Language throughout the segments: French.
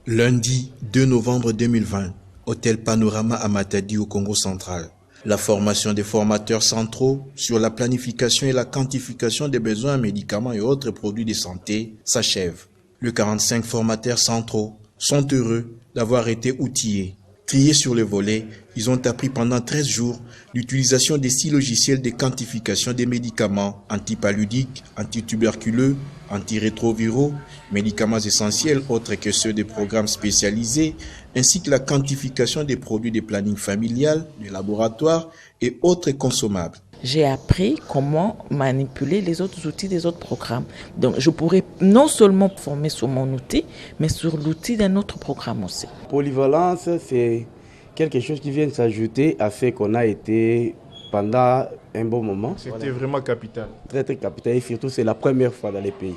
Lundi 2 novembre 2020, Hôtel Panorama à Matadi au Congo central. La formation des formateurs centraux sur la planification et la quantification des besoins en médicaments et autres produits de santé s'achève. Les 45 formateurs centraux sont heureux d'avoir été outillés. Triés sur le volet, ils ont appris pendant 13 jours l'utilisation des 6 logiciels de quantification des médicaments antipaludiques, antituberculeux, antirétroviraux, médicaments essentiels autres que ceux des programmes spécialisés, ainsi que la quantification des produits de planning familial, des laboratoires et autres consommables. J'ai appris comment manipuler les autres outils des autres programmes. Donc je pourrais non seulement former sur mon outil, mais sur l'outil d'un autre programme aussi. Polyvalence, c'est quelque chose qui vient s'ajouter à ce qu'on a été pendant un bon moment. C'était vraiment capital. Très très capital et surtout c'est la première fois dans les pays.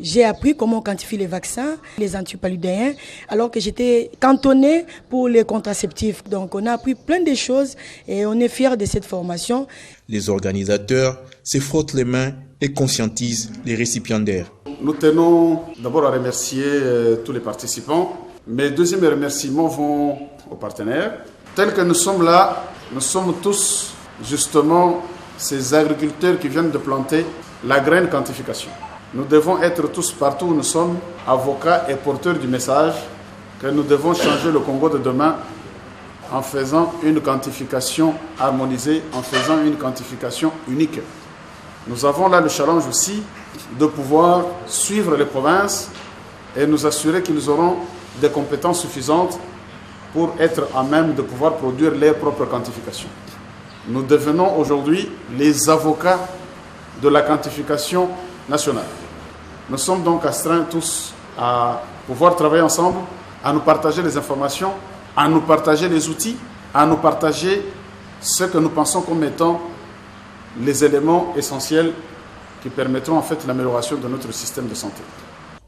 J'ai appris comment on quantifie les vaccins, les antipaludéens, alors que j'étais cantonnée pour les contraceptifs. Donc on a appris plein de choses et on est fiers de cette formation. Les organisateurs se frottent les mains et conscientisent les récipiendaires. Nous tenons d'abord à remercier tous les participants. Mes deuxièmes remerciements vont aux partenaires. Tels que nous sommes là, nous sommes tous justement ces agriculteurs qui viennent de planter la graine quantification. Nous devons être tous partout où nous sommes, avocats et porteurs du message que nous devons changer le Congo de demain en faisant une quantification harmonisée, en faisant une quantification unique. Nous avons là le challenge aussi de pouvoir suivre les provinces et nous assurer qu'ils auront des compétences suffisantes pour être à même de pouvoir produire leurs propres quantifications. Nous devenons aujourd'hui les avocats de la quantification nationale. Nous sommes donc astreints tous à pouvoir travailler ensemble, à nous partager les informations, à nous partager les outils, à nous partager ce que nous pensons comme étant les éléments essentiels qui permettront en fait l'amélioration de notre système de santé.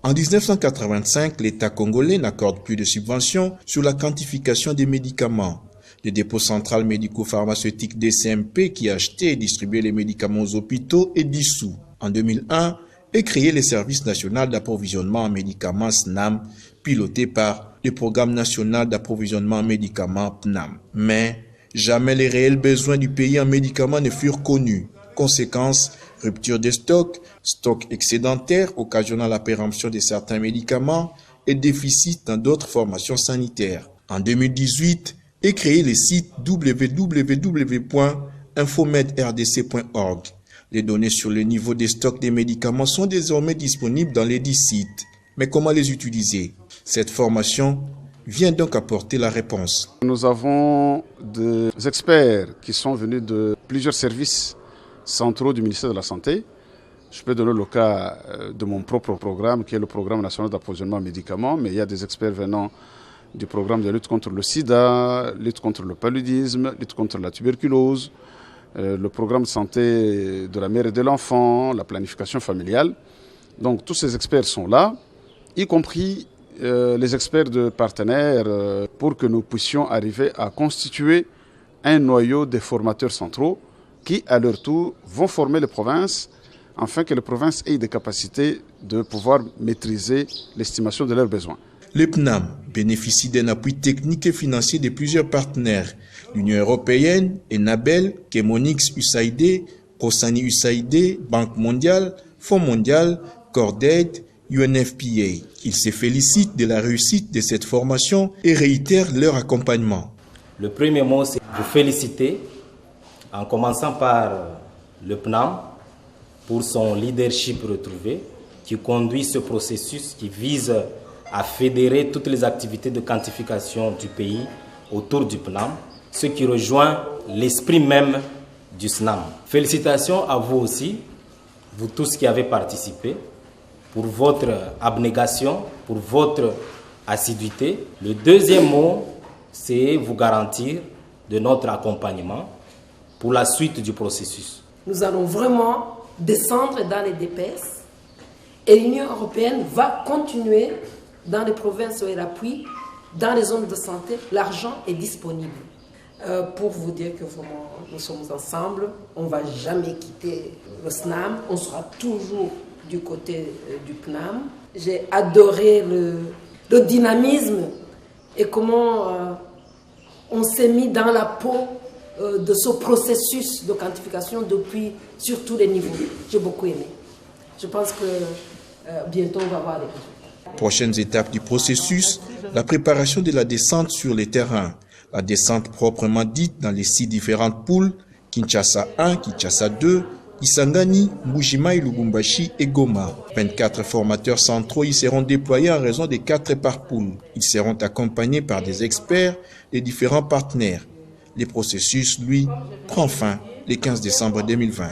En 1985, l'État congolais n'accorde plus de subventions sur la quantification des médicaments. Le dépôt central médico-pharmaceutique DCMP qui achetait et distribuait les médicaments aux hôpitaux est dissous. En 2001, est créé le Service national d'approvisionnement en médicaments SNAM, piloté par le Programme national d'approvisionnement en médicaments PNAM. Mais jamais les réels besoins du pays en médicaments ne furent connus. Conséquence, rupture des stocks, stocks excédentaires occasionnant la péremption de certains médicaments et déficit dans d'autres formations sanitaires. En 2018, est créé le site www.infomedrdc.org. Les données sur le niveau des stocks des médicaments sont désormais disponibles dans les 10 sites. Mais comment les utiliser? Cette formation vient donc apporter la réponse. Nous avons des experts qui sont venus de plusieurs services centraux du ministère de la Santé. Je peux donner le cas de mon propre programme, qui est le Programme national d'approvisionnement en médicaments, mais il y a des experts venant du programme de lutte contre le sida, lutte contre le paludisme, lutte contre la tuberculose, le programme de santé de la mère et de l'enfant, la planification familiale. Donc tous ces experts sont là, y compris les experts de partenaires, pour que nous puissions arriver à constituer un noyau des formateurs centraux qui, à leur tour, vont former les provinces afin que les provinces aient des capacités de pouvoir maîtriser l'estimation de leurs besoins. Le PNAM bénéficie d'un appui technique et financier de plusieurs partenaires. L'Union européenne, Enabel, Chemonix USAID, Prosani USAID, Banque mondiale, Fonds mondial, Cordaid, UNFPA. Ils se félicitent de la réussite de cette formation et réitèrent leur accompagnement. Le premier mot, c'est vous féliciter, en commençant par le PNAM pour son leadership retrouvé, qui conduit ce processus qui vise à fédérer toutes les activités de quantification du pays autour du PNAM, ce qui rejoint l'esprit même du SNAM. Félicitations à vous aussi, vous tous qui avez participé, pour votre abnégation, pour votre assiduité. Le deuxième mot, c'est vous garantir de notre accompagnement pour la suite du processus. Nous allons vraiment descendre dans les DPS et l'Union européenne va continuer dans les provinces où elle appuie, dans les zones de santé, l'argent est disponible. Pour vous dire que vraiment, nous sommes ensemble, on ne va jamais quitter le SNAM, on sera toujours du côté du PNAM. J'ai adoré le dynamisme et comment on s'est mis dans la peau de ce processus de quantification depuis sur tous les niveaux. J'ai beaucoup aimé. Je pense que bientôt on va voir les résultats. Prochaines étapes du processus, la préparation de la descente sur les terrains. La descente proprement dite dans les 6 différentes poules, Kinshasa 1, Kinshasa 2, Isangani, Mbujimai, Lubumbashi et Goma. 24 formateurs centraux y seront déployés en raison des 4 par poule. Ils seront accompagnés par des experts des différents partenaires. Le processus, lui, prend fin le 15 décembre 2020.